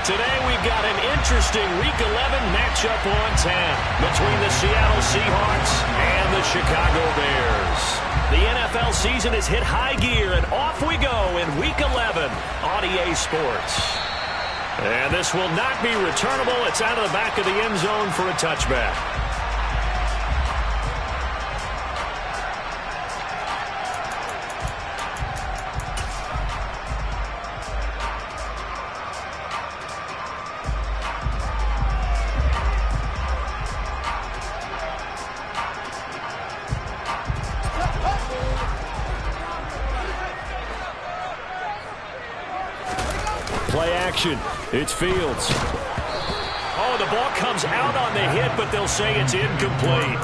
Today we've got an interesting Week 11 matchup on 10 between the Seattle Seahawks and the Chicago Bears. The NFL season has hit high gear, and off we go in Week 11 on EA Sports. And this will not be returnable. It's out of the back of the end zone for a touchback. Play action. It's Fields. Oh, the ball comes out on the hit, but they'll say it's incomplete.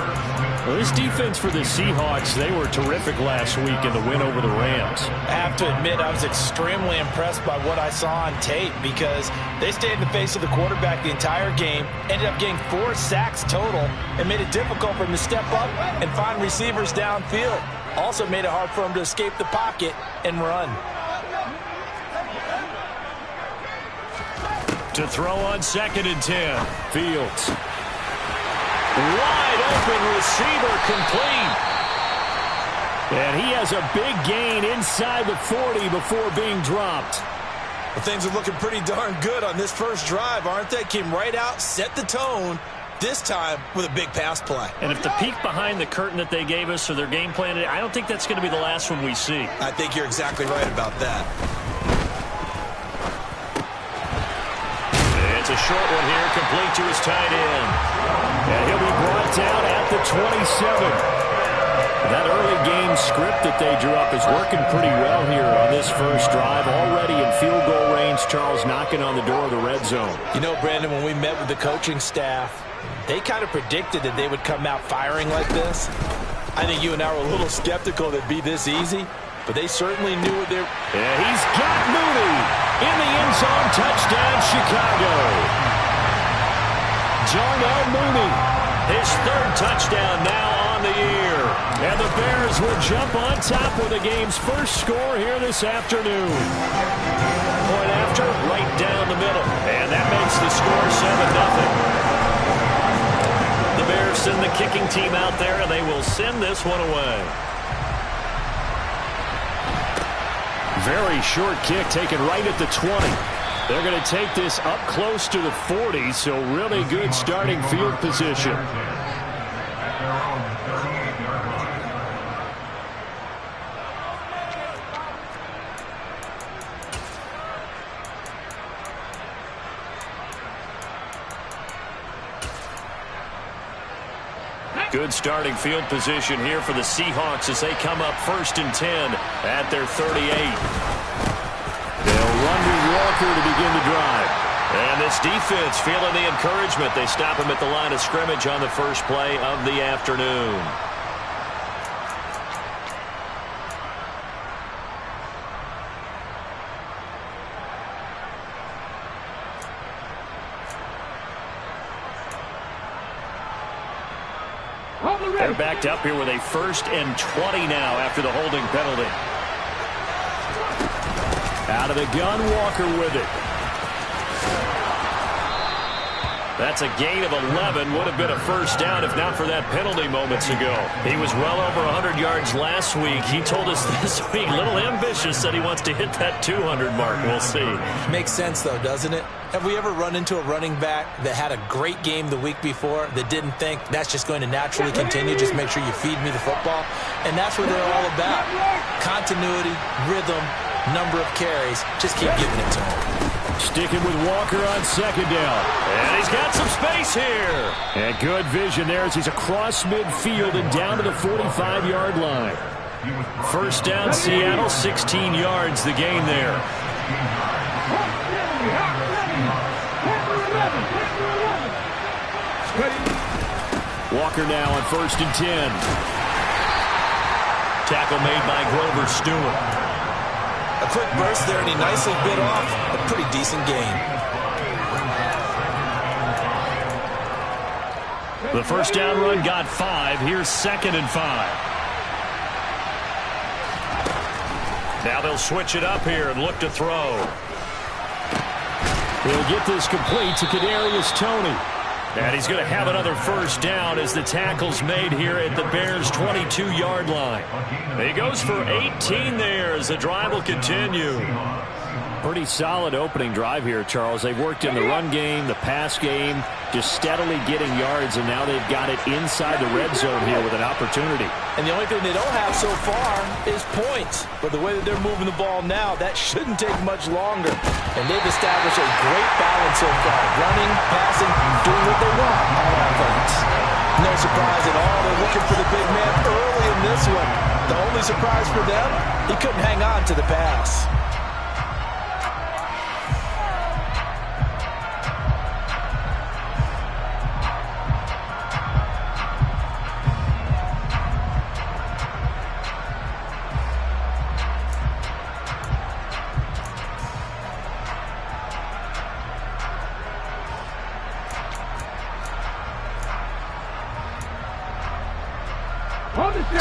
Well, this defense for the Seahawks, they were terrific last week in the win over the Rams. I have to admit, I was extremely impressed by what I saw on tape because they stayed in the face of the quarterback the entire game, ended up getting 4 sacks total, and made it difficult for him to step up and find receivers downfield. Also made it hard for him to escape the pocket and run. To throw on 2nd and 10. Fields. Wide open receiver, complete. And he has a big gain inside the 40 before being dropped. Well, things are looking pretty darn good on this first drive, aren't they? Came right out, set the tone, this time with a big pass play. And if the peek behind the curtain that they gave us or their game plan, I don't think that's going to be the last one we see. I think you're exactly right about that. It's a short one here, complete to his tight end. And he'll be brought down at the 27. That early game script that they drew up is working pretty well here on this first drive. Already in field goal range, Charles knocking on the door of the red zone. You know, Brandon, when we met with the coaching staff, they kind of predicted that they would come out firing like this. I think you and I were a little skeptical that it'd be this easy, but they certainly knew what they're... And he's got Mooney in the end zone. Touchdown, Chicago. Darnell Mooney, his 3rd touchdown now on the year. And the Bears will jump on top with the game's first score here this afternoon. Point after, right down the middle. And that makes the score 7-0. The Bears send the kicking team out there, and they will send this one away. Very short kick taken right at the 20. They're going to take this up close to the 40, so really good starting field position. Good starting field position here for the Seahawks as they come up 1st and 10 at their 38. They'll run with Walker to begin the drive. And this defense feeling the encouragement. They stop him at the line of scrimmage on the first play of the afternoon. They're backed up here with a 1st and 20 now after the holding penalty. Out of the gun, Walker with it. That's a gain of 11. Would have been a first down if not for that penalty moments ago. He was well over 100 yards last week. He told us this week, a little ambitious, that he wants to hit that 200 mark. We'll see. Makes sense, though, doesn't it? Have we ever run into a running back that had a great game the week before that didn't think that's just going to naturally continue? Just make sure you feed me the football. And that's what they're all about. Continuity, rhythm, number of carries. Just keep giving it to him. Sticking with Walker on 2nd down. And he's got some space here. And good vision there as he's across midfield and down to the 45-yard line. First down, Seattle, 16 yards the gain there. Walker now on 1st and 10. Tackle made by Grover Stewart. A quick burst there, and he nicely bit off a pretty decent gain. The first down run got 5. Here's 2nd and 5. Now they'll switch it up here and look to throw. He'll get this complete to Kadarius Toney. And he's going to have another first down as the tackle's made here at the Bears' 22-yard line. He goes for 18 there as the drive will continue. Pretty solid opening drive here, Charles. They've worked in the run game, the pass game, just steadily getting yards, and now they've got it inside the red zone here with an opportunity. And the only thing they don't have so far is points. But the way that they're moving the ball now, that shouldn't take much longer. And they've established a great balance so far. Running, passing, doing what they want on offense. No surprise at all. They're looking for the big man early in this one. The only surprise for them, he couldn't hang on to the pass.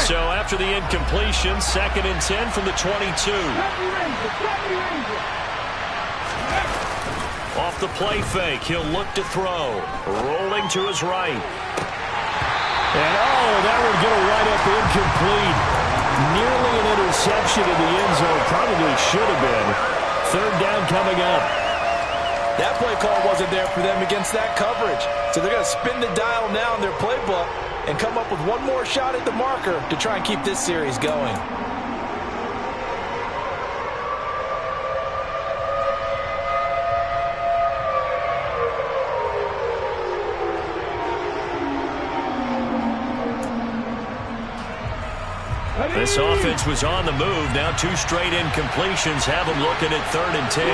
So after the incompletion, 2nd and 10 from the 22. Off the play fake, he'll look to throw. Rolling to his right. And that would get a right-up incomplete. Nearly an interception in the end zone. Probably should have been. 3rd down coming up. That play call wasn't there for them against that coverage. So they're going to spin the dial now in their playbook and come up with one more shot at the marker to try and keep this series going. This offense was on the move. Now 2 straight incompletions have them looking at 3rd and 10.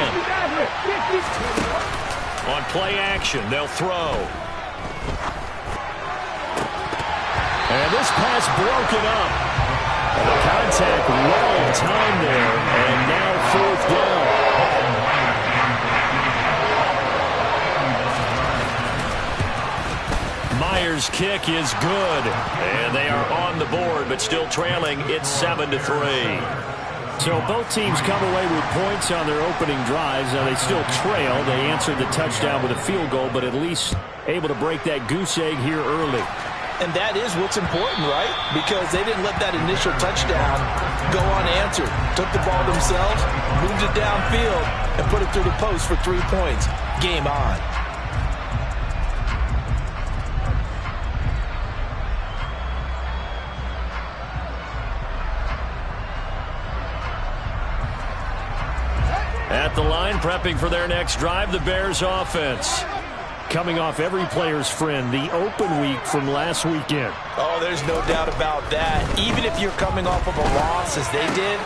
On play action, they'll throw. And this pass broken up. And the contact well timed there. And now 4th down. Myers' kick is good. And they are on the board, but still trailing. It's 7-3. So both teams come away with points on their opening drives. Now they still trail. They answered the touchdown with a field goal, but at least able to break that goose egg here early. And that is what's important, right? Because they didn't let that initial touchdown go unanswered. Took the ball themselves, moved it downfield, and put it through the post for 3 points. Game on. At the line, prepping for their next drive, the Bears offense. Coming off every player's friend, the open week from last weekend. Oh, there's no doubt about that. Even if you're coming off of a loss, as they did,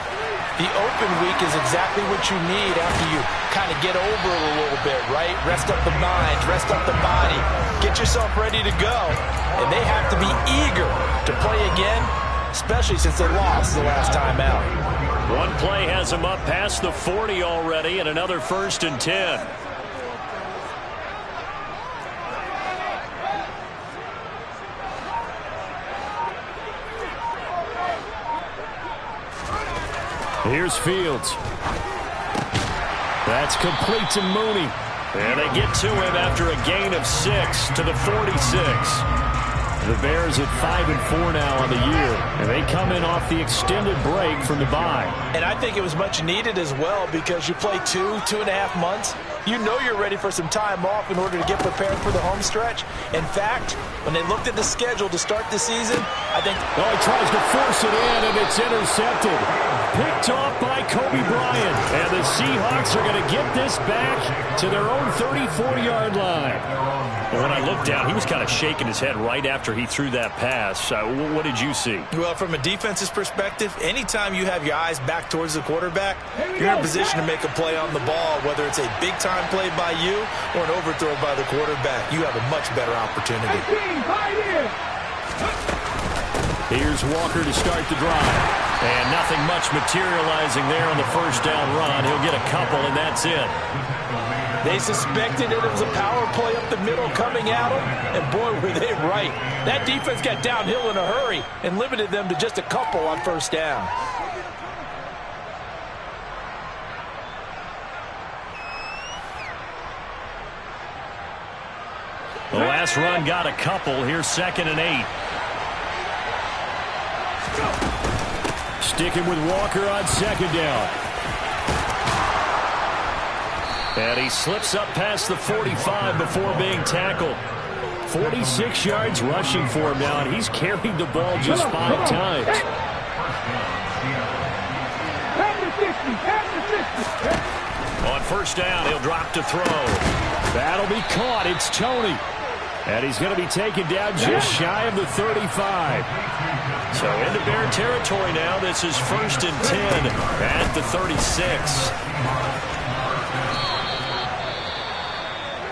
the open week is exactly what you need after you kind of get over it a little bit, right? Rest up the mind, rest up the body, get yourself ready to go. And they have to be eager to play again, especially since they lost the last time out. One play has them up past the 40 already, and another 1st and 10. Here's Fields. That's complete to Mooney. And they get to him after a gain of 6 to the 46. The Bears at 5-4 now on the year, and they come in off the extended break from the bye. And I think it was much needed as well because you play 2.5 months. You know you're ready for some time off in order to get prepared for the home stretch. In fact, when they looked at the schedule to start the season, I think... Oh, he tries to force it in, and it's intercepted. Picked off by Kobe Bryant. And the Seahawks are going to get this back to their own 34-yard line. Well, when I looked down, he was kind of shaking his head right after he threw that pass. What did you see? Well, from a defense's perspective, anytime you have your eyes back towards the quarterback, you're in a position to make a play on the ball, whether it's a big-time play by you or an overthrow by the quarterback. You have a much better opportunity. Here's Walker to start the drive. And nothing much materializing there on the first down run. He'll get a couple, and that's it. They suspected it was a power play up the middle coming at them, and boy, were they right. That defense got downhill in a hurry and limited them to just a couple on first down. The last run got a couple. Here's 2nd and 8. Sticking with Walker on 2nd down. And he slips up past the 45 before being tackled. 46 yards rushing for him now, and he's carried the ball just 5 times. On 1st down, he'll drop to throw. That'll be caught. It's Toney. And he's going to be taken down just shy of the 35. So into Bear territory now. This is 1st and 10 at the 36.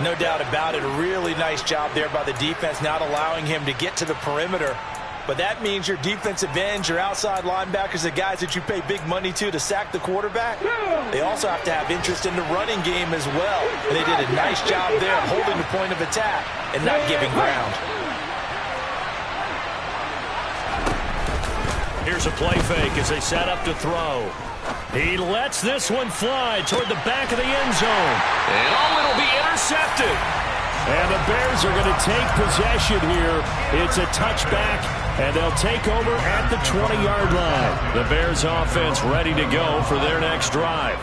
No doubt about it. A really nice job there by the defense, not allowing him to get to the perimeter. But that means your defensive ends, your outside linebackers, the guys that you pay big money to sack the quarterback, they also have to have interest in the running game as well. And they did a nice job there holding the point of attack and not giving ground. Here's a play fake as they set up to throw. He lets this one fly toward the back of the end zone. And it'll be intercepted. And the Bears are going to take possession here. It's a touchback, and they'll take over at the 20-yard line. The Bears offense ready to go for their next drive.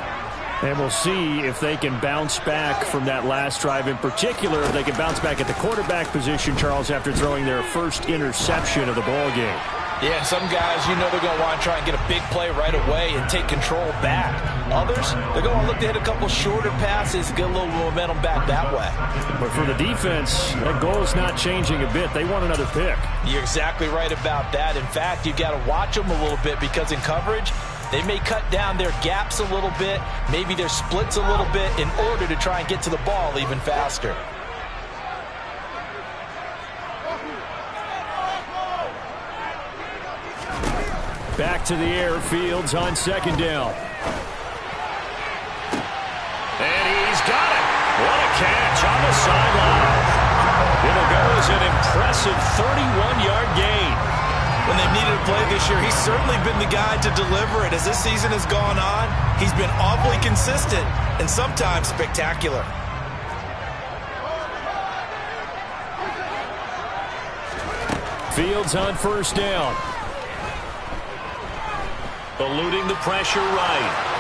And we'll see if they can bounce back from that last drive. In particular, if they can bounce back at the quarterback position, Charles, after throwing their first interception of the ball game. Yeah, some guys, they're going to want to try and get a big play right away and take control back. Others, they're going to look to hit a couple shorter passes, get a little momentum back that way. But for the defense, that goal is not changing a bit. They want another pick. You're exactly right about that. In fact, you've got to watch them a little bit because in coverage, they may cut down their gaps a little bit, maybe their splits a little bit in order to try and get to the ball even faster. Back to the air, Fields on 2nd down. And he's got it. What a catch on the sideline. It'll go as an impressive 31-yard gain. When they've needed a play this year, he's certainly been the guy to deliver it. As this season has gone on, he's been awfully consistent and sometimes spectacular. Fields on 1st down. Eluding the pressure right.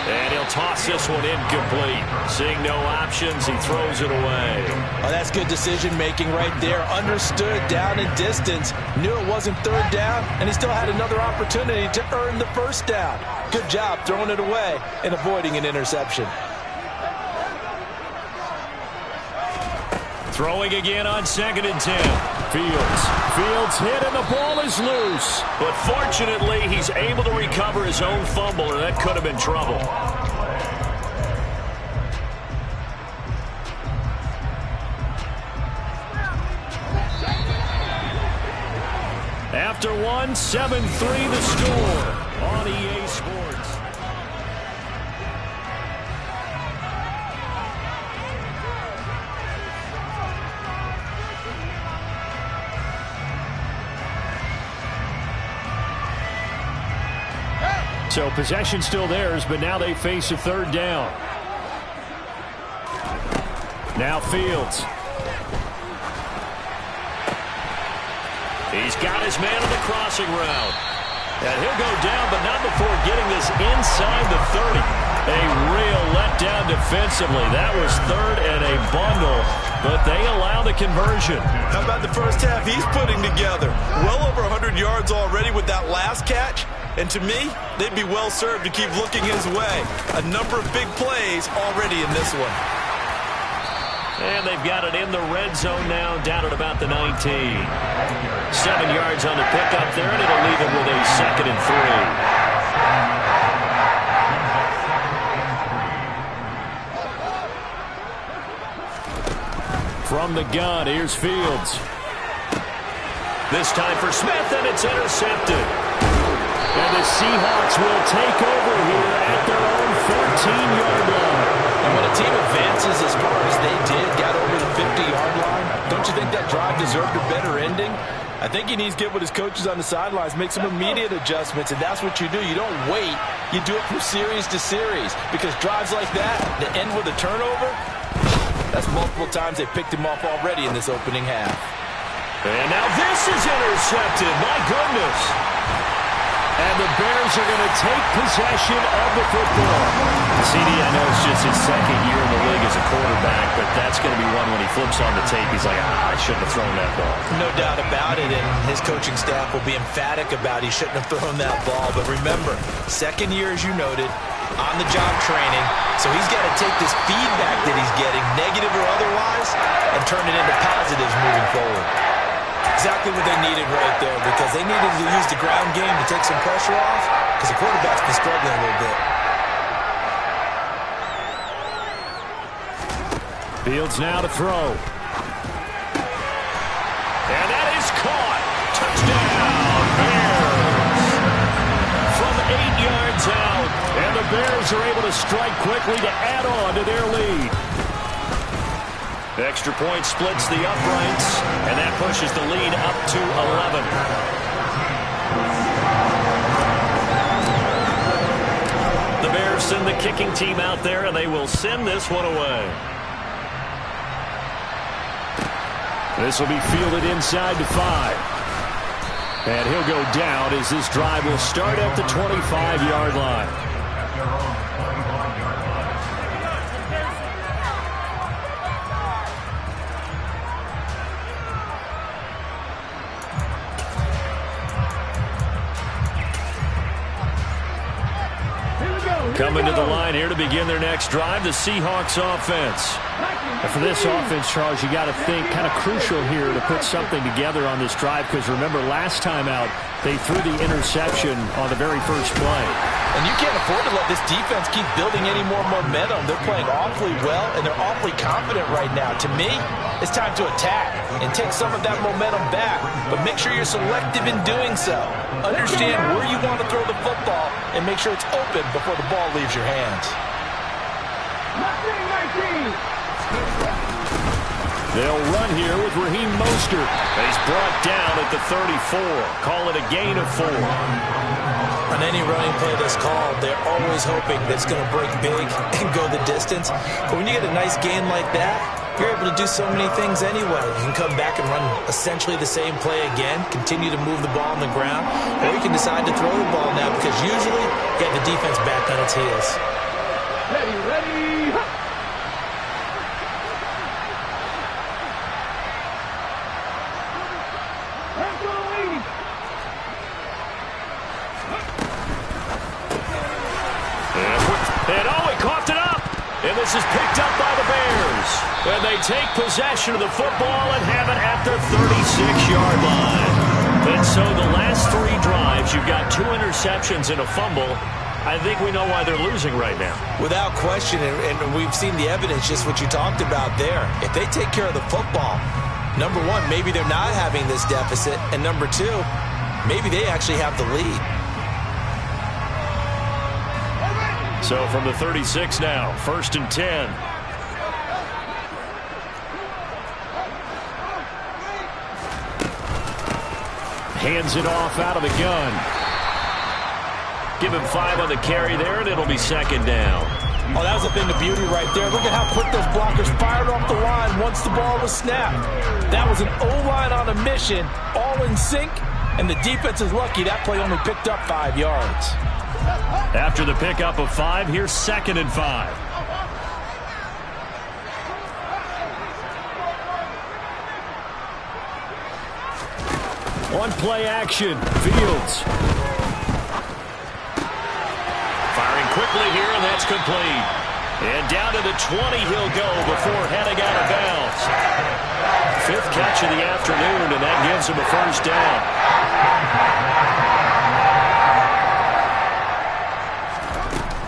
And he'll toss this one incomplete. Seeing no options, he throws it away. Oh, that's good decision-making right there. Understood down and distance. Knew it wasn't 3rd down, and he still had another opportunity to earn the 1st down. Good job throwing it away and avoiding an interception. Throwing again on 2nd and 10. Fields hit, and the ball is loose. But fortunately, he's able to recover his own fumble, and that could have been trouble. After 7-3 the score on EA Sports. So possession still theirs, but now they face a 3rd down. Now Fields. He's got his man on the crossing route. And he'll go down, but not before getting this inside the 30. A real letdown defensively. That was 3rd and a bundle, but they allow the conversion. How about the first half he's putting together? Well over 100 yards already with that last catch. And to me, they'd be well served to keep looking his way. A number of big plays already in this one. And they've got it in the red zone now, down at about the 19. 7 yards on the pickup there, and it'll leave him with a 2nd and 3. From the gun, here's Fields. This time for Smith, and it's intercepted. And the Seahawks will take over here at their own 14-yard line. And when a team advances as far as they did, got over the 50-yard line, don't you think that drive deserved a better ending? I think he needs to get with his coaches on the sidelines, make some immediate adjustments, and that's what you do. You don't wait. You do it from series to series, because drives like that end with a turnover, that's That's multiple times they picked him off already in this opening half. And now this is intercepted. My goodness. And the Bears are going to take possession of the football. CD, I know it's just his second year in the league as a quarterback, but that's going to be one when he flips on the tape, he's like, I shouldn't have thrown that ball. No doubt about it, and his coaching staff will be emphatic about he shouldn't have thrown that ball. But remember, second year, as you noted, on-the-job training, so he's got to take this feedback that he's getting, negative or otherwise, and turn it into positives moving forward. Exactly what they needed right there, because they needed to use the ground game to take some pressure off, because the quarterback's been struggling a little bit. Fields now to throw. And that is caught. Touchdown, Bears. From 8 yards out, and the Bears are able to strike quickly to add on to their lead. The extra point splits the uprights, and that pushes the lead up to 11. The Bears send the kicking team out there, and they will send this one away. This will be fielded inside to 5. And he'll go down as this drive will start at the 25-yard line. Coming to the line here to begin their next drive, the Seahawks offense. And for this offense, Charles, you got to think kind of crucial here to put something together on this drive, because remember last time out they threw the interception on the very first play. And you can't afford to let this defense keep building any more momentum. They're playing awfully well, and they're awfully confident right now. To me, it's time to attack and take some of that momentum back, but make sure you're selective in doing so. Understand where you want to throw the football and make sure it's open before the ball leaves your hands. They'll run here with Raheem Mostert. He's brought down at the 34. Call it a gain of 4. On any running play that's called, they're always hoping that it's going to break big and go the distance. But when you get a nice gain like that, you're able to do so many things anyway. You can come back and run essentially the same play again, continue to move the ball on the ground, or you can decide to throw the ball now, because usually you have the defense back on its heels. Ready. And oh, he coughed it up. And this is picked up by the Bears. And they take possession of the football and have it at their 36-yard line. And so the last 3 drives, you've got 2 interceptions and a fumble. I think we know why they're losing right now. Without question, and we've seen the evidence, just what you talked about there. If they take care of the football, number one, maybe they're not having this deficit. And number 2, maybe they actually have the lead. So from the 36 now, 1st and 10. Hands it off out of the gun. Give him 5 on the carry there, and it'll be 2nd down. Oh, that was a thing of beauty right there. Look at how quick those blockers fired off the line once the ball was snapped. That was an O-line on a mission, all in sync, and the defense is lucky that play only picked up 5 yards. After the pickup of 5, here's 2nd and 5. On play action, Fields. Firing quickly here, and that's complete. And down to the 20 he'll go before heading out of bounds. 5th catch of the afternoon, and that gives him a 1st down.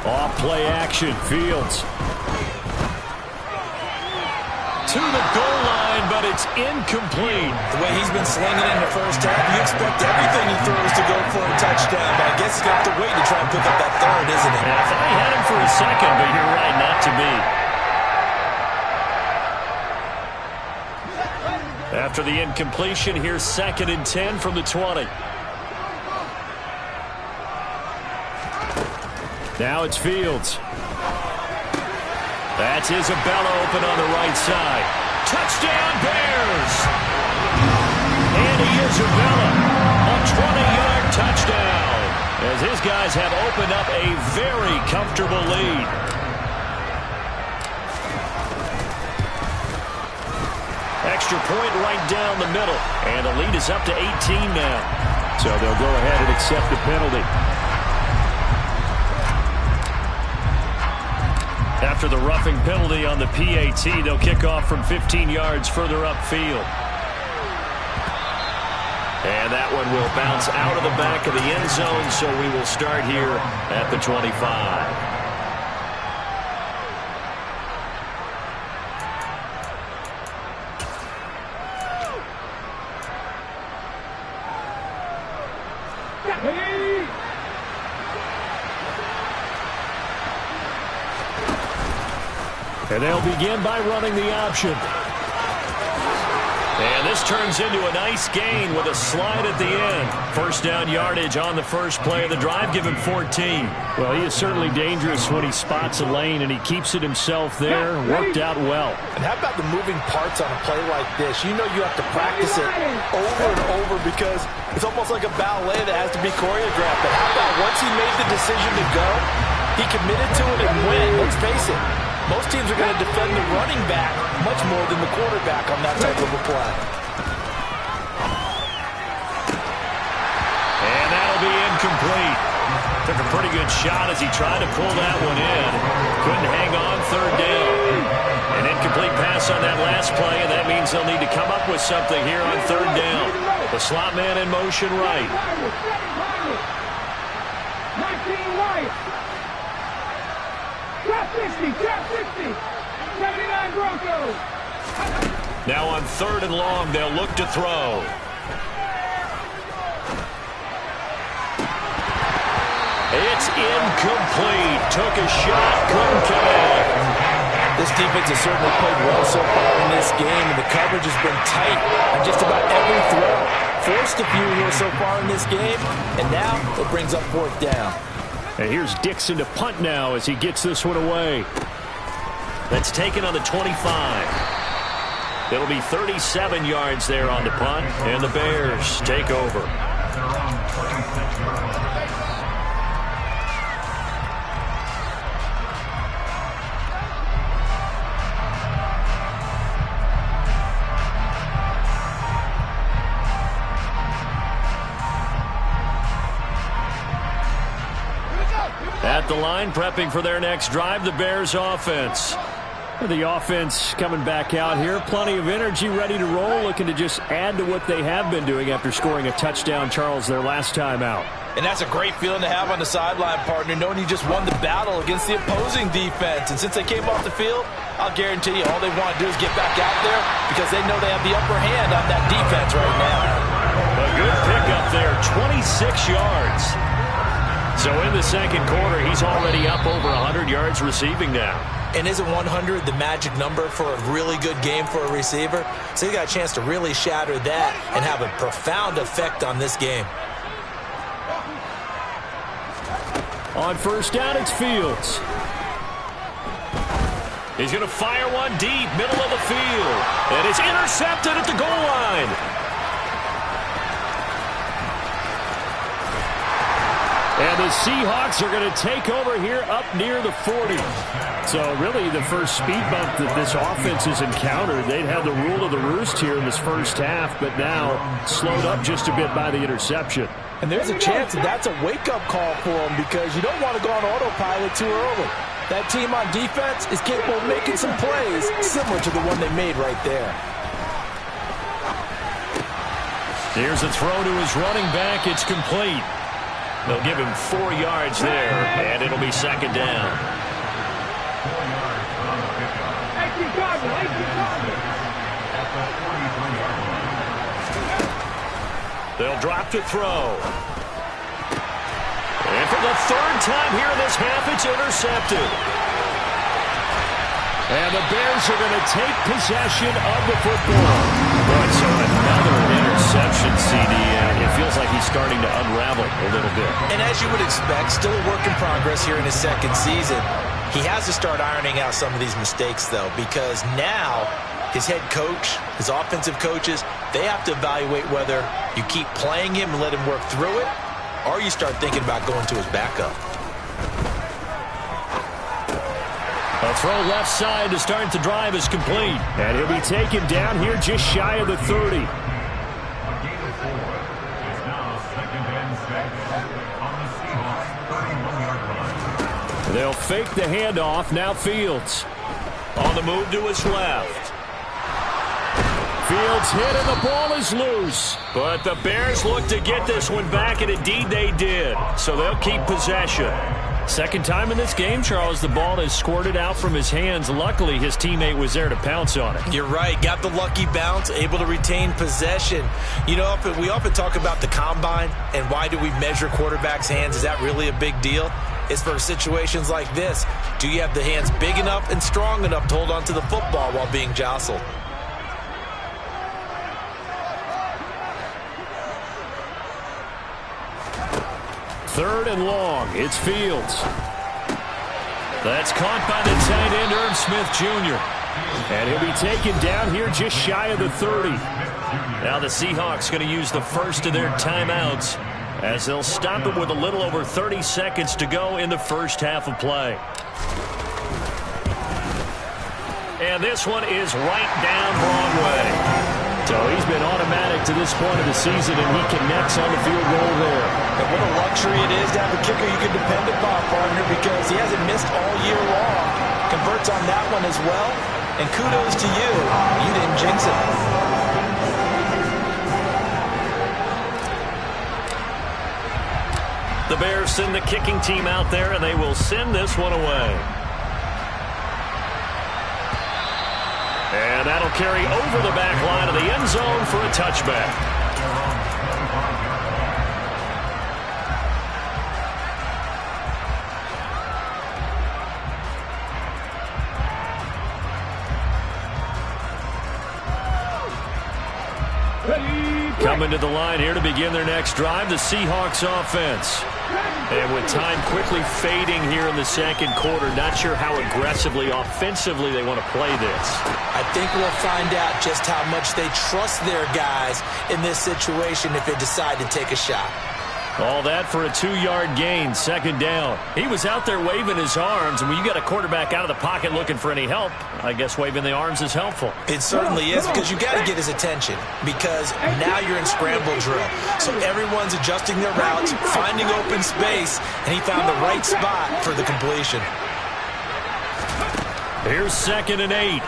Off play action, Fields. To the goal line, but it's incomplete. The way he's been slinging in the first half, you expect everything he throws to go for a touchdown, but I guess he's going to have to wait to try and pick up that 3rd, isn't it? Yeah, I thought he had him for a second, but you're right, not to be. After the incompletion, here's 2nd and 10 from the 20. Now it's Fields. That's Isabella open on the right side. Touchdown, Bears! Andy Isabella, a 20-yard touchdown, as his guys have opened up a very comfortable lead. Extra point right down the middle, and the lead is up to 18 now. So they'll go ahead and accept the penalty. After the roughing penalty on the PAT, they'll kick off from 15 yards further upfield. And that one will bounce out of the back of the end zone, so we will start here at the 25. And they'll begin by running the option. And this turns into a nice gain with a slide at the end. First down yardage on the first play of the drive. Give him 14. Well, he is certainly dangerous when he spots a lane, and he keeps it himself there. Worked out well. And how about the moving parts on a play like this? You know you have to practice it over and over because it's almost like a ballet that has to be choreographed. But how about once he made the decision to go, he committed to it and went. Let's face it. Most teams are going to defend the running back much more than the quarterback on that type of a play. And that'll be incomplete. Took a pretty good shot as he tried to pull that one in. Couldn't hang on third down. An incomplete pass on that last play, and that means they'll need to come up with something here on third down. The slot man in motion right. 19 right. Trap 60, 79 Broncos. Now on third and long, they'll look to throw. It's incomplete. Took a shot, couldn't connect. This defense has certainly played well so far in this game, and the coverage has been tight on just about every throw. Forced a few here so far in this game, and now it brings up fourth down. And here's Dixon to punt now as he gets this one away. That's taken on the 25. It'll be 37 yards there on the punt, and the Bears take over. At the line, prepping for their next drive, the Bears offense. The offense coming back out here. Plenty of energy, ready to roll, looking to just add to what they have been doing after scoring a touchdown, Charles, their last time out. And that's a great feeling to have on the sideline, partner, knowing you just won the battle against the opposing defense. And since they came off the field, I'll guarantee you all they want to do is get back out there because they know they have the upper hand on that defense right now. A good pickup there, 26 yards. So in the second quarter, he's already up over 100 yards receiving now. And isn't 100 the magic number for a really good game for a receiver? So he got a chance to really shatter that and have a profound effect on this game. On first down, it's Fields. He's going to fire one deep, middle of the field. And it's intercepted at the goal line. And the Seahawks are going to take over here up near the 40. So really the first speed bump that this offense has encountered. They'd had the rule of the roost here in this first half, but now slowed up just a bit by the interception. And there's a chance that that's a wake-up call for them because you don't want to go on autopilot too early. That team on defense is capable of making some plays similar to the one they made right there. Here's a throw to his running back. It's complete. They'll give him 4 yards there, and it'll be second down. They'll drop to throw. And for the third time here in this half, it's intercepted. And the Bears are going to take possession of the football. Right, so another interception, CD, and it feels like he's starting to unravel a little bit. And as you would expect, still a work in progress here in his second season. He has to start ironing out some of these mistakes, though, because now his head coach, his offensive coaches, they have to evaluate whether you keep playing him and let him work through it, or you start thinking about going to his backup. A throw left side to start the drive is complete. And he'll be taken down here just shy of the 30. They'll fake the handoff. Now Fields. On the move to his left. Fields hit and the ball is loose. But the Bears look to get this one back, and indeed they did. So they'll keep possession. Second time in this game, Charles, the ball has squirted out from his hands. Luckily, his teammate was there to pounce on it. You're right. Got the lucky bounce, able to retain possession. You know, we often talk about the combine and why do we measure quarterbacks' hands. Is that really a big deal? It's for situations like this. Do you have the hands big enough and strong enough to hold on to the football while being jostled? Third and long. It's Fields. That's caught by the tight end, Irv Smith Jr. And he'll be taken down here just shy of the 30. Now the Seahawks going to use the first of their timeouts as they'll stop it with a little over 30 seconds to go in the first half of play. And this one is right down Broadway. So he's been automatic to this point of the season, and he connects on the field goal there. And what a luxury it is to have a kicker you can depend upon, partner, because he hasn't missed all year long. Converts on that one as well. And kudos to you. You didn't jinx it. The Bears send the kicking team out there, and they will send this one away. And that'll carry over the back line of the end zone for a touchback. Coming to the line here to begin their next drive, the Seahawks offense. And with time quickly fading here in the second quarter, not sure how aggressively, offensively they want to play this. I think we'll find out just how much they trust their guys in this situation if they decide to take a shot. All that for a 2-yard gain, second down. He was out there waving his arms, and when you got a quarterback out of the pocket looking for any help, I guess waving the arms is helpful. It certainly is, because you got to get his attention, because now you're in scramble drill. So everyone's adjusting their routes, finding open space, and he found the right spot for the completion. Here's 2nd and 8.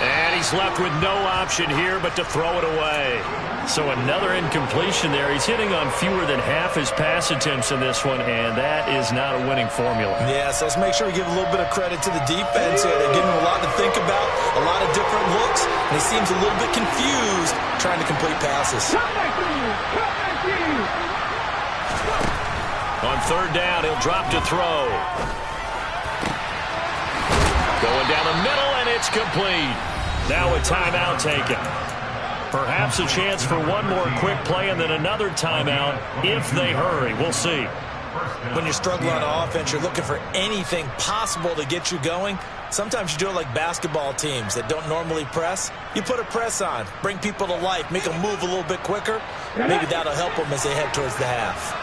And he's left with no option here but to throw it away. So another incompletion there. He's hitting on fewer than half his pass attempts in this one, and that is not a winning formula. Yes, let's make sure we give a little bit of credit to the defense here. They're giving him a lot to think about, a lot of different looks, and he seems a little bit confused trying to complete passes. On third down, he'll drop to throw. Going down the middle, and it's complete. Now a timeout taken. Perhaps a chance for one more quick play and then another timeout if they hurry. We'll see. When you're struggling on offense, you're looking for anything possible to get you going. Sometimes you do it like basketball teams that don't normally press. You put a press on, bring people to life, make them move a little bit quicker. Maybe that'll help them as they head towards the half.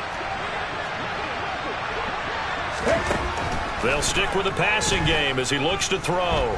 They'll stick with the passing game as he looks to throw.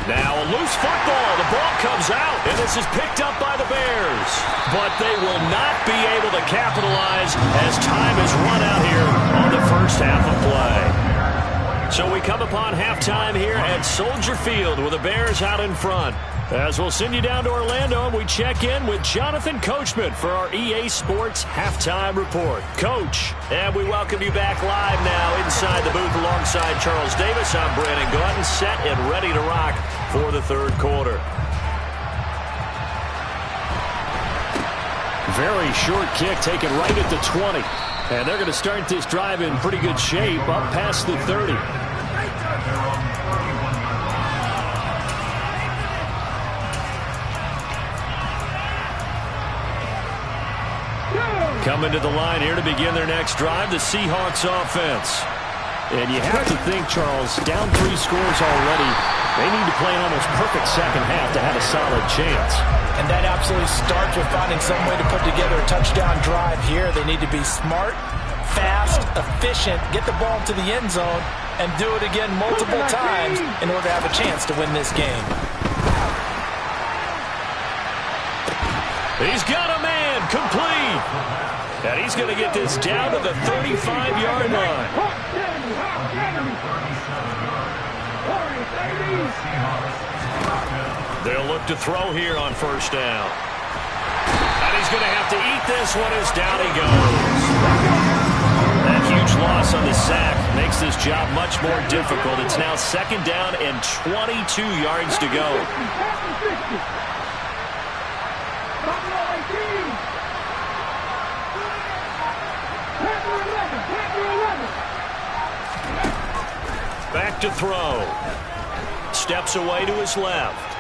Now a loose football. The ball comes out, and this is picked up by the Bears. But they will not be able to capitalize as time is run out here on the first half of play. So we come upon halftime here at Soldier Field with the Bears out in front. As we'll send you down to Orlando, and we check in with Jonathan Coachman for our EA Sports Halftime Report. Coach, and we welcome you back live now inside the booth alongside Charles Davis. I'm Brandon Gaudin, set and ready to rock for the third quarter. Very short kick taken right at the 20. And they're going to start this drive in pretty good shape up past the 30. Coming to the line here to begin their next drive, the Seahawks offense. And you have to think, Charles, down 3 scores already, they need to play an almost perfect second half to have a solid chance. And that absolutely starts with finding some way to put together a touchdown drive here. They need to be smart, fast, efficient, get the ball to the end zone, and do it again multiple times in order to have a chance to win this game. He's got a man, complete. And he's going to get this down to the 35-yard line. They'll look to throw here on first down. And he's going to have to eat this one as down he goes. That huge loss on the sack makes this job much more difficult. It's now second down and 22 yards to go. Back to throw. Steps away to his left.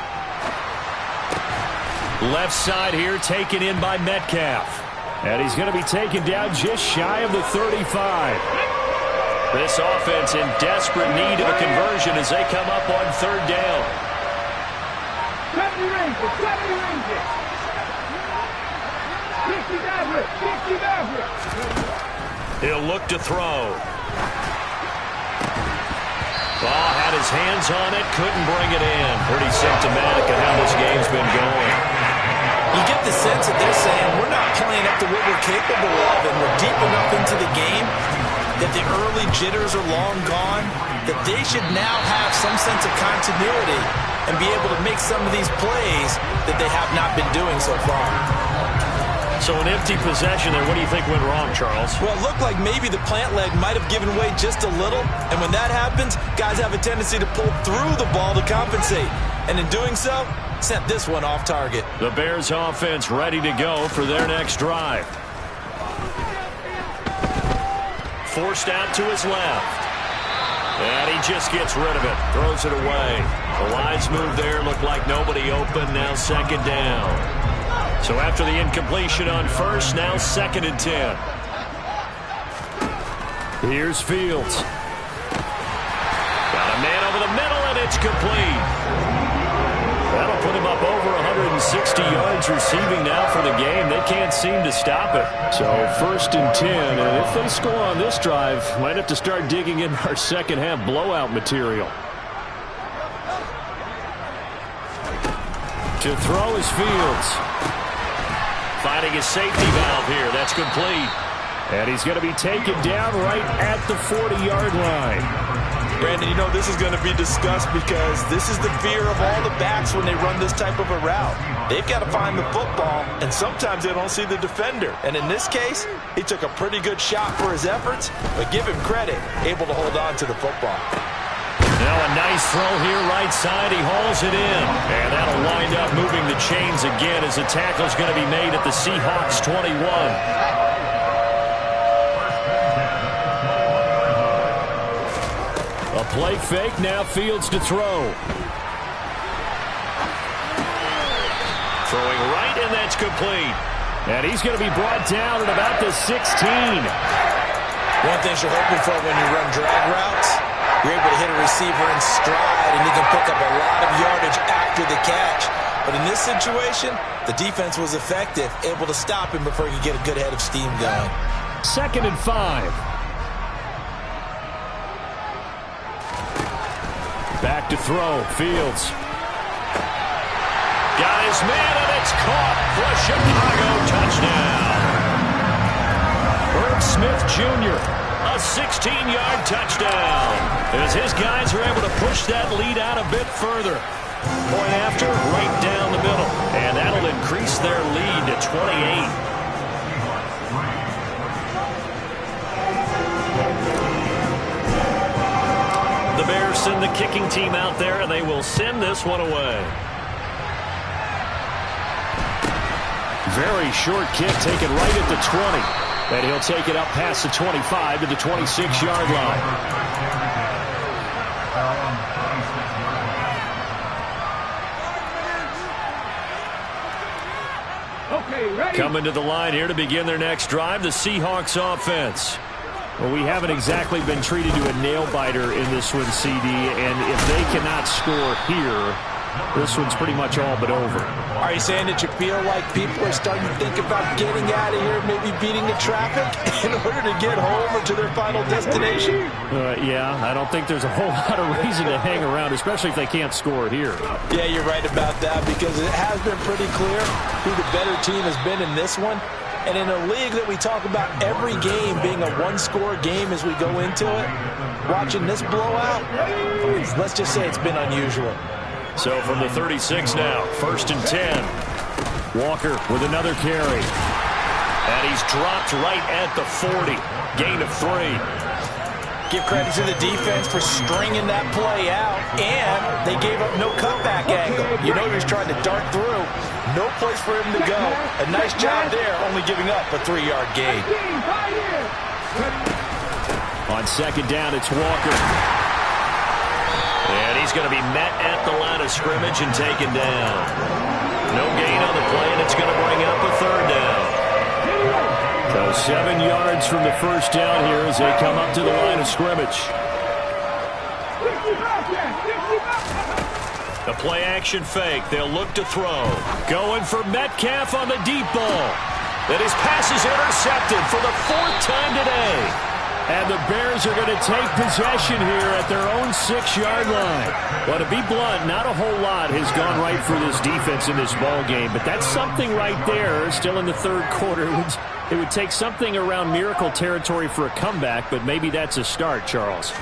Left side here taken in by Metcalf. And he's going to be taken down just shy of the 35. This offense in desperate need of a conversion as they come up on third down. He'll look to throw. Ball had his hands on it, couldn't bring it in. Pretty symptomatic of how this game's been going. You get the sense that they're saying we're not playing up to what we're capable of, and we're deep enough into the game that the early jitters are long gone, that they should now have some sense of continuity and be able to make some of these plays that they have not been doing so far. So an empty possession there. What do you think went wrong, Charles? Well, it looked like maybe the plant leg might have given way just a little, and when that happens, guys have a tendency to pull through the ball to compensate, and in doing so, sent this one off target. The Bears offense ready to go for their next drive. Forced out to his left. And he just gets rid of it. Throws it away. The lines move there. Looked like nobody open. Now second down. So after the incompletion on first, now second and 10. Here's Fields. Got a man over the middle, and it's complete. That'll put him up over 160 yards receiving now for the game. They can't seem to stop it. So first and 10, and if they score on this drive, might have to start digging in our second half blowout material. To throw is Fields. Finding his safety valve here. That's complete. And he's going to be taken down right at the 40-yard line. Brandon, you know this is going to be discussed because this is the fear of all the backs when they run this type of a route. They've got to find the football, and sometimes they don't see the defender. And in this case, he took a pretty good shot for his efforts, but give him credit, able to hold on to the football. Now a nice throw here right side. He hauls it in. And that'll wind up moving the chains again as the tackle's going to be made at the Seahawks 21. A play fake, now Fields to throw. Throwing right, and that's complete. And he's going to be brought down at about the 16. One thing you're hoping for when you run drag routes, you're able to hit a receiver in stride, and he can pick up a lot of yardage after the catch. But in this situation, the defense was effective, able to stop him before he could get a good head of steam going. Second and 5. Back to throw. Fields. Got his man, and it's caught for a Chicago touchdown. Herb Smith Jr., a 16-yard touchdown. As his guys are able to push that lead out a bit further. Point after, right down the middle. And that'll increase their lead to 28. The Bears send the kicking team out there, and they will send this one away. Very short kick taken right at the 20. And he'll take it up past the 25 to the 26-yard line. Okay, Coming to the line here to begin their next drive, the Seahawks offense. Well, we haven't exactly been treated to a nail-biter in this one, CD, and if they cannot score here, this one's pretty much all but over. Are you saying that you feel like people are starting to think about getting out of here, maybe beating the traffic in order to get home or to their final destination? Yeah, I don't think there's a whole lot of reason to hang around, especially if they can't score here. Yeah, you're right about that, because it has been pretty clear who the better team has been in this one. And in a league that we talk about every game being a one-score game as we go into it, watching this blowout, let's just say it's been unusual. So from the 36 now, 1st and 10. Walker with another carry. And he's dropped right at the 40. Gain of 3. Give credit to the defense for stringing that play out, and they gave up no cutback angle. You know he was trying to dart through. No place for him to go. A nice job there, only giving up a 3-yard gain. On 2nd down, it's Walker. And he's going to be met at the line of scrimmage and taken down. No gain on the play, and it's going to bring up a 3rd down. So 7 yards from the 1st down here as they come up to the line of scrimmage. The play-action fake. They'll look to throw. Going for Metcalf on the deep ball. And his pass is intercepted for the 4th time today. And the Bears are going to take possession here at their own 6-yard line. Well, to be blunt, not a whole lot has gone right for this defense in this ball game, but that's something right there. Still in the 3rd quarter. It would take something around miracle territory for a comeback, but maybe that's a start, Charles.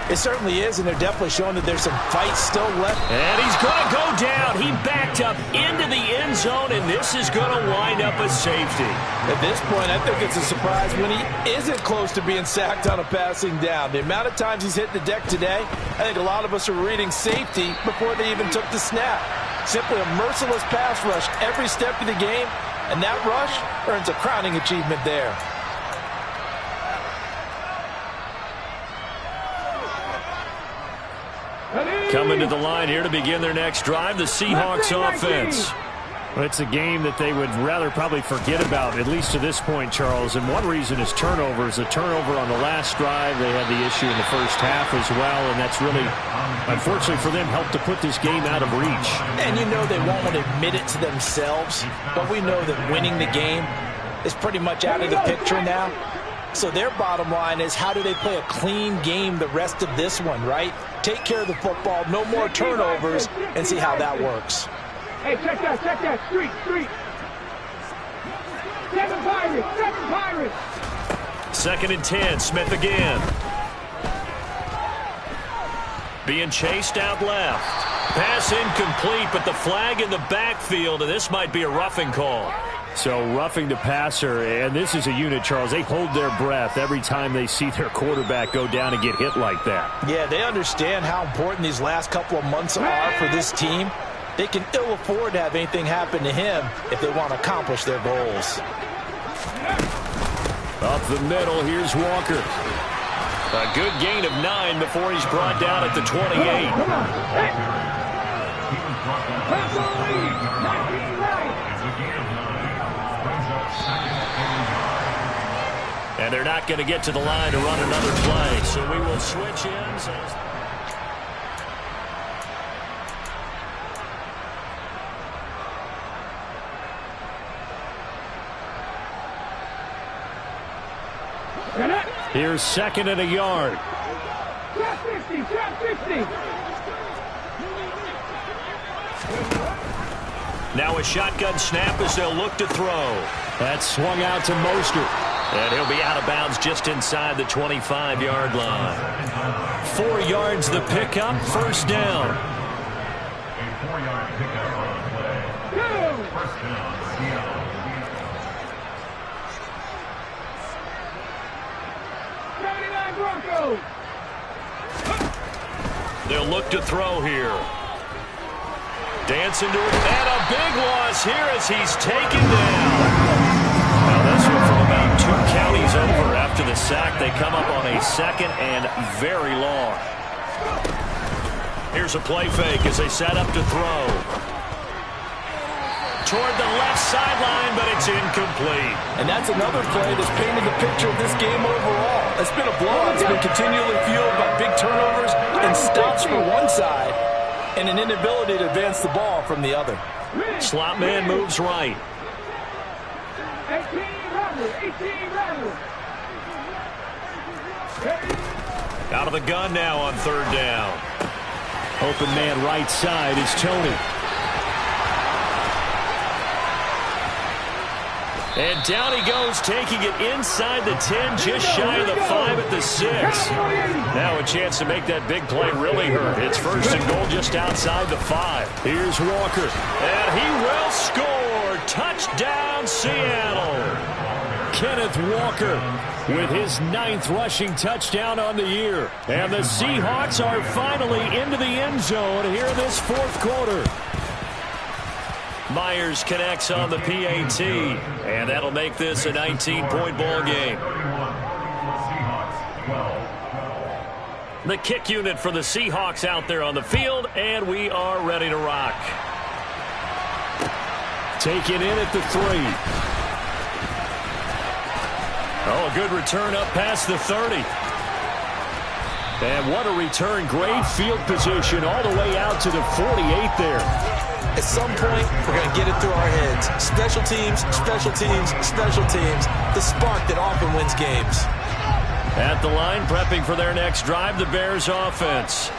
It certainly is, and they're definitely showing that there's some fight still left. And he's going to go down. He backed up into the end zone, and this is going to wind up a safety. At this point, I think it's a surprise when he isn't close to being sacked on a passing down. The amount of times he's hit the deck today, I think a lot of us are reading safety before they even took the snap. Simply a merciless pass rush every step of the game, and that rush earns a crowning achievement there. Coming to the line here to begin their next drive, the Seahawks offense. Well, it's a game that they would rather probably forget about, at least to this point, Charles. And one reason is turnovers. A turnover on the last drive. They had the issue in the first half as well, and that's really, unfortunately for them, helped to put this game out of reach. And you know they won't want to admit it to themselves, but we know that winning the game is pretty much out of the picture now. So their bottom line is, how do they play a clean game the rest of this one, right? Take care of the football, no more turnovers, and see how that works. Hey, check that, street. 7 Pirates. 2nd and 10, Smith again. Being chased out left. Pass incomplete, but the flag in the backfield, and this might be a roughing call. So roughing the passer, and this is a unit, Charles. They hold their breath every time they see their quarterback go down and get hit like that. Yeah, they understand how important these last couple of months are for this team. They can ill afford to have anything happen to him if they want to accomplish their goals. Up the middle, here's Walker. A good gain of 9 before he's brought down at the 28. And they're not going to get to the line to run another play, so we will switch ends. Here's 2nd and a yard. Trap 50. Now a shotgun snap as they'll look to throw. That's swung out to Mostert. And he'll be out of bounds just inside the 25-yard line. 4 yards the pickup, 1st down. A 4-yard pickup on the play. 1st down, Seattle. Broncos. They'll look to throw here. Dancing to it, and a big loss here as he's taken down. Now this one from about 2 counties over after the sack. They come up on a 2nd and very long. Here's a play fake as they set up to throw. toward the left sideline, but it's incomplete. And that's another play that's painted the picture of this game overall. It's been a blowout. It's been continually fueled by big turnovers and stops for one side and an inability to advance the ball from the other. Slot man moves right. 18 runners. Out of the gun now on third down. Open man right side is Tony. And down he goes, taking it inside the 10, just shy of the 5 at the 6. Now a chance to make that big play really hurt. It's first and goal just outside the 5. Here's Walker. And he will score. Touchdown, Seattle. Kenneth Walker with his 9th rushing touchdown on the year. And the Seahawks are finally into the end zone here in this fourth quarter. Myers connects on the PAT, and that'll make this a 19-point ball game. The kick unit for the Seahawks out there on the field, and we are ready to rock. Taken in at the 3. Oh, a good return up past the 30. And what a return. Great field position all the way out to the 48 there. At some point, we're going to get it through our heads. Special teams, special teams, special teams. The spark that often wins games. At the line, prepping for their next drive, the Bears offense.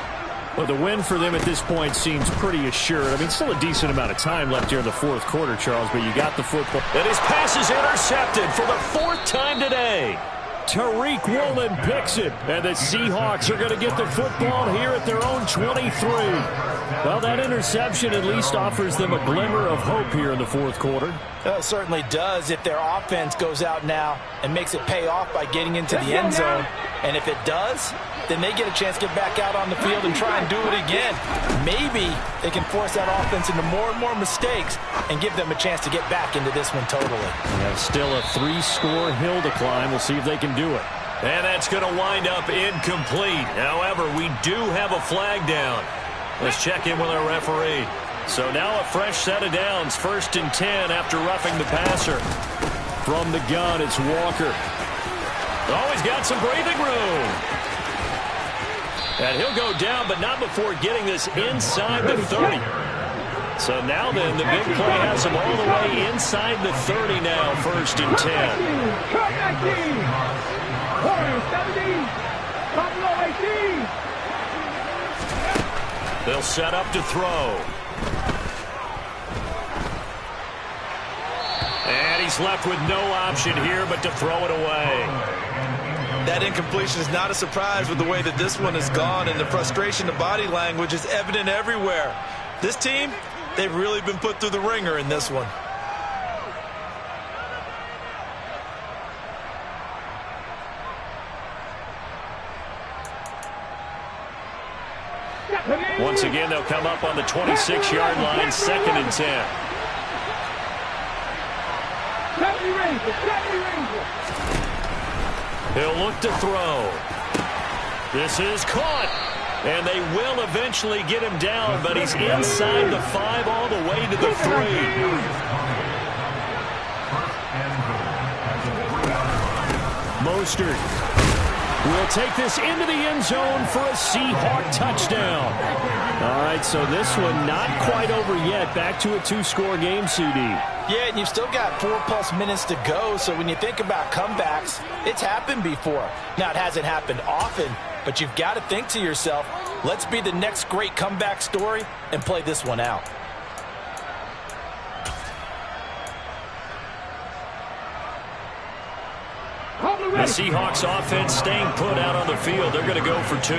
Well, the win for them at this point seems pretty assured. I mean, still a decent amount of time left here in the fourth quarter, Charles, but you got the football. And his pass is intercepted for the 4th time today. Tariq Woolen picks it, and the Seahawks are going to get the football here at their own 23. Well, that interception at least offers them a glimmer of hope here in the fourth quarter. Well, it certainly does if their offense goes out now and makes it pay off by getting into the end zone. And if it does, then they get a chance to get back out on the field and try and do it again. Maybe they can force that offense into more and more mistakes and give them a chance to get back into this one totally. Yeah, still a 3-score hill to climb. We'll see if they can do it. And that's going to wind up incomplete. However, we do have a flag down. Let's check in with our referee. So now a fresh set of downs. 1st and 10 after roughing the passer. From the gun, it's Walker. Oh, he's got some breathing room. And he'll go down, but not before getting this inside the 30. So now then, the big play has him all the way inside the 30 now. 1st and 10. They'll set up to throw. And he's left with no option here but to throw it away. That incompletion is not a surprise with the way that this one has gone, and the frustration, the body language is evident everywhere. This team, they've really been put through the ringer in this one. Once again, they'll come up on the 26-yard line, 2nd and 10. He'll look to throw. This is caught. And they will eventually get him down, but he's inside the 5 all the way to the 3. Mostert will take this into the end zone for a Seahawk touchdown. All right, so this one not quite over yet. Back to a 2-score game, CD. Yeah, and you've still got 4+ minutes to go, so when you think about comebacks, it's happened before. Now, it hasn't happened often, but you've got to think to yourself, let's be the next great comeback story and play this one out. The Seahawks offense staying put out on the field. They're going to go for 2.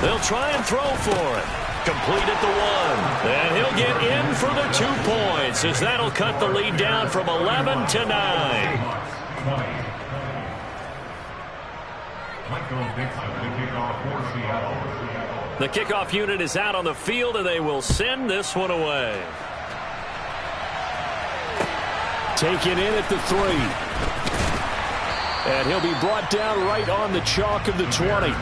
They'll try and throw for it. Complete at the 1. And he'll get in for the 2 points as that'll cut the lead down from 11 to 9. The kickoff unit is out on the field, and they will send this one away. Taken in at the 3. And he'll be brought down right on the chalk of the 20.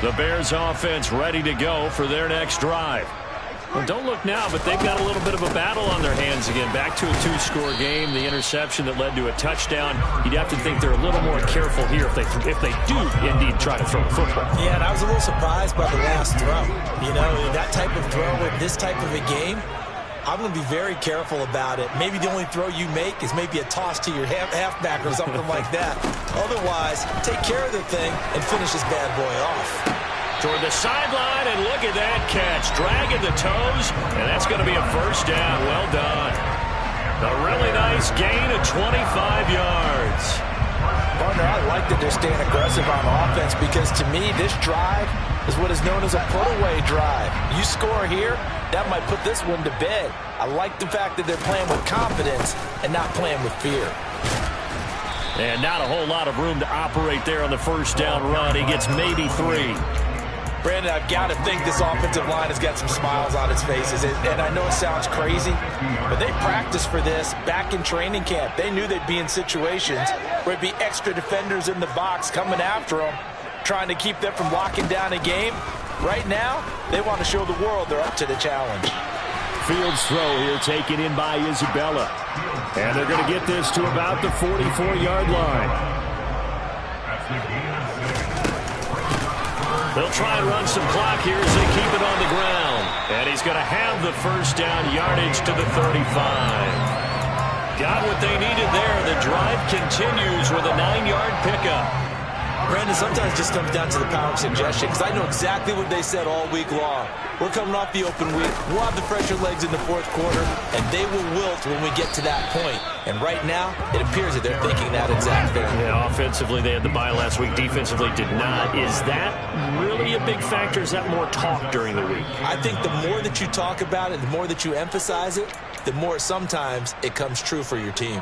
The Bears offense ready to go for their next drive. Well, don't look now, but they've got a little bit of a battle on their hands again. Back to a 2-score game. The interception that led to a touchdown. You'd have to think they're a little more careful here if they do indeed try to throw the football. Yeah, and I was a little surprised by the last throw. You know, that type of throw with this type of a game, I'm going to be very careful about it. Maybe the only throw you make is maybe a toss to your halfback or something like that. Otherwise, take care of the thing and finish this bad boy off. Toward the sideline, and look at that catch. Dragging the toes, and that's going to be a first down. Well done. A really nice gain of 25 yards. Partner, I like that they're staying aggressive on offense because, to me, this drive is what is known as a put-away drive. You score here, that might put this one to bed. I like the fact that they're playing with confidence and not playing with fear. And not a whole lot of room to operate there on the first down run. He gets maybe 3. Brandon, I've got to think this offensive line has got some smiles on its faces. And I know it sounds crazy, but they practiced for this back in training camp. They knew they'd be in situations where it'd be extra defenders in the box coming after them, trying to keep them from locking down a game. Right now, they want to show the world they're up to the challenge. Fields throw here taken in by Isabella. And they're going to get this to about the 44-yard line. They'll try and run some clock here as they keep it on the ground. And he's going to have the first down yardage to the 35. Got what they needed there. The drive continues with a 9-yard pickup. Brandon, sometimes it just comes down to the power of suggestion because I know exactly what they said all week long. We're coming off the open week. We'll have the fresher legs in the fourth quarter, and they will wilt when we get to that point. And right now, it appears that they're thinking that exact thing. Yeah, offensively, they had the bye last week. Defensively, did not. Is that really a big factor? Is that more talk during the week? I think the more that you talk about it, the more that you emphasize it, the more sometimes it comes true for your team.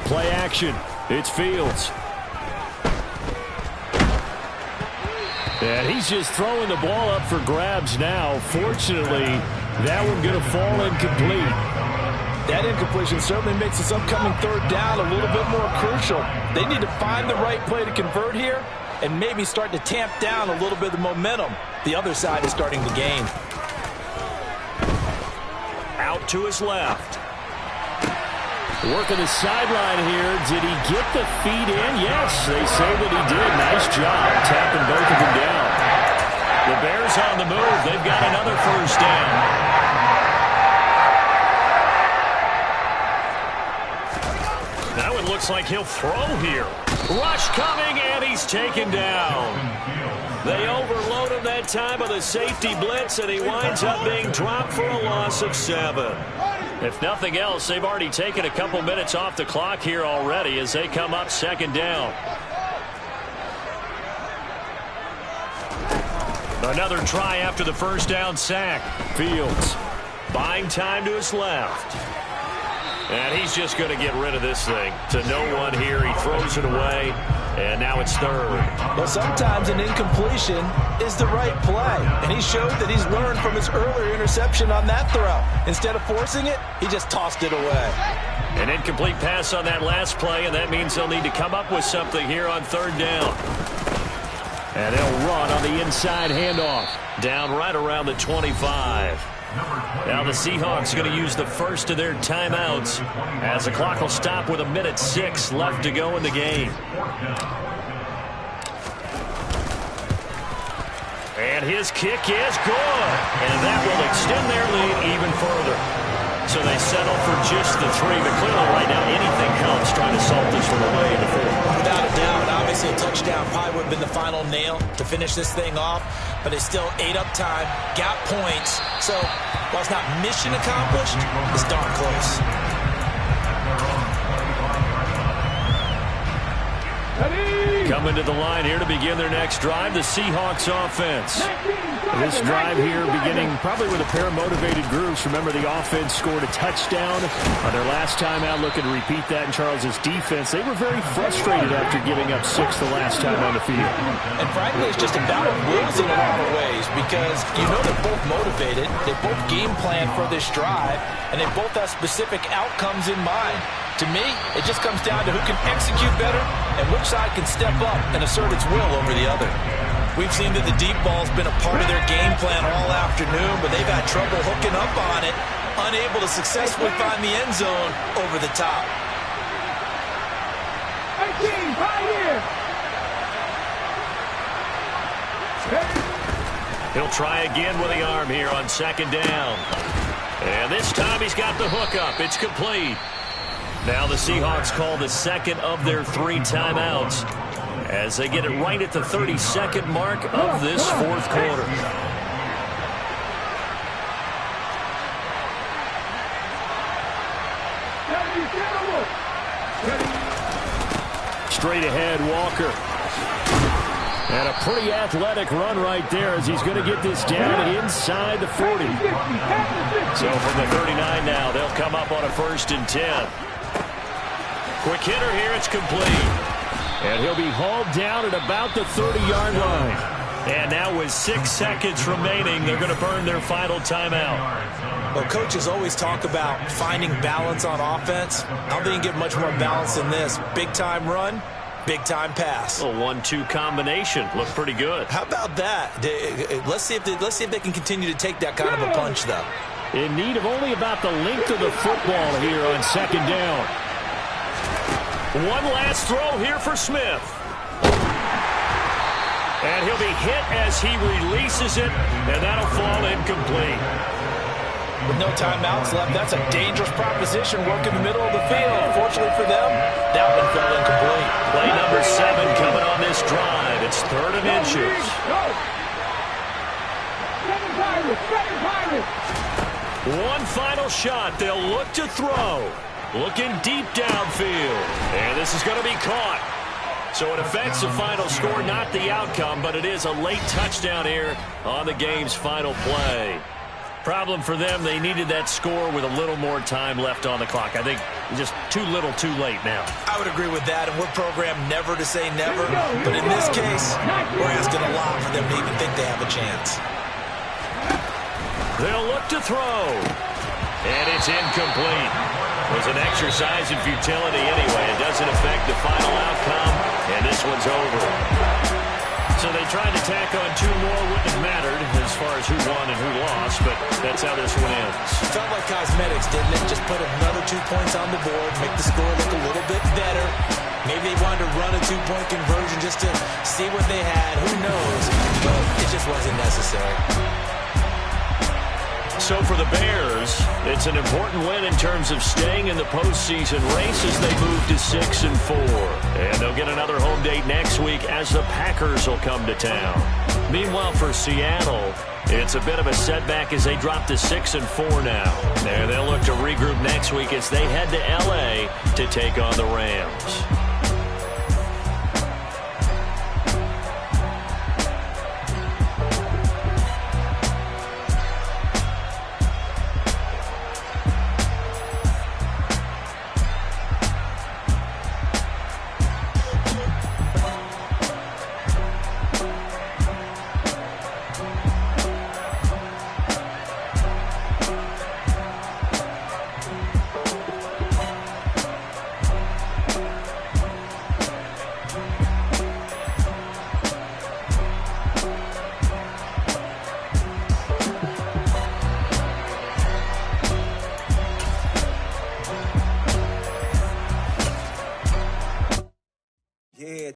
Play action. It's Fields. And he's just throwing the ball up for grabs now. Fortunately, that one going to fall incomplete. That incompletion certainly makes this upcoming third down a little bit more crucial. They need to find the right play to convert here and maybe start to tamp down a little bit of momentum the other side is starting to gain. Out to his left. Working the sideline here. Did he get the feet in? Yes, they say that he did. Nice job tapping both of them down. The Bears on the move. They've got another first down. Now it looks like he'll throw here. Rush coming, and he's taken down. They overload him that time with a safety blitz, and he winds up being dropped for a loss of 7. If nothing else, they've already taken a couple minutes off the clock here already as they come up second down. Another try after the first down sack. Fields buying time to his left. And he's just going to get rid of this thing to no one here. He throws it away, and now it's third. Well, sometimes an incompletion is the right play, and he showed that he's learned from his earlier interception on that throw. Instead of forcing it, he just tossed it away. An incomplete pass on that last play, and that means they'll need to come up with something here on third down. And they'll run on the inside handoff. Down right around the 25. Now the Seahawks going to use the first of their timeouts as the clock will stop with 1:06 left to go in the game. And his kick is good. And that will extend their lead even further. So they settle for just the 3. But clearly right now anything helps trying to salt this one away in the fourth. Without a doubt, obviously a touchdown probably would have been the final nail to finish this thing off. But it's still 8 up time, got points. So while it's not mission accomplished, it's darn close. Ready? Coming to the line here to begin their next drive, the Seahawks offense. This drive here beginning probably with a pair of motivated groups. Remember, the offense scored a touchdown on their last time out, looking to repeat that in Charles' defense. They were very frustrated after giving up 6 the last time on the field. And frankly, it's just a battle of wills in a lot of ways because you know they're both motivated, they both game plan for this drive, and they both have specific outcomes in mind. To me, it just comes down to who can execute better and which side can step up and assert its will over the other. We've seen that the deep ball's been a part of their game plan all afternoon, but they've had trouble hooking up on it, unable to successfully find the end zone over the top. 18, Pioneer! He'll try again with the arm here on second down. And this time he's got the hook up. It's complete. Now the Seahawks call the second of their 3 timeouts as they get it right at the 32nd mark of this fourth quarter. Straight ahead, Walker. And a pretty athletic run right there as he's going to get this down inside the 40. So from the 39 now, they'll come up on a 1st and 10. Quick hitter here, it's complete. And he'll be hauled down at about the 30-yard line. And now with 6 seconds remaining, they're going to burn their final timeout. Well, coaches always talk about finding balance on offense. I don't think you can get much more balance than this. Big-time run, big-time pass. A 1-2 combination. Looked pretty good. How about that? Let's see if they can continue to take that kind of a punch, though. In need of only about the length of the football here on second down. One last throw here for Smith. And he'll be hit as he releases it, and that'll fall incomplete. With no timeouts left, that's a dangerous proposition. Work in the middle of the field. Fortunately for them, that one fell incomplete. Play number 7 coming on this drive. It's 3rd and inches. One final shot. They'll look to throw. Looking deep downfield. And this is going to be caught. So it affects the final score, not the outcome, but it is a late touchdown here on the game's final play. Problem for them, they needed that score with a little more time left on the clock. I think just too little too late now. I would agree with that, and we're programmed never to say never. But in this case, we're asking a lot for them to even think they have a chance. They'll look to throw. And it's incomplete. It was an exercise in futility anyway. It doesn't affect the final outcome, and this one's over. So they tried to tack on 2 more. Wouldn't have mattered as far as who won and who lost, but that's how this one ends. Felt like cosmetics, didn't it? Just put another 2 points on the board, make the score look a little bit better. Maybe they wanted to run a 2-point conversion just to see what they had. Who knows? But it just wasn't necessary. So for the Bears, it's an important win in terms of staying in the postseason race as they move to 6-4. And they'll get another home date next week as the Packers will come to town. Meanwhile, for Seattle, it's a bit of a setback as they drop to 6-4 now. And they'll look to regroup next week as they head to L.A. to take on the Rams.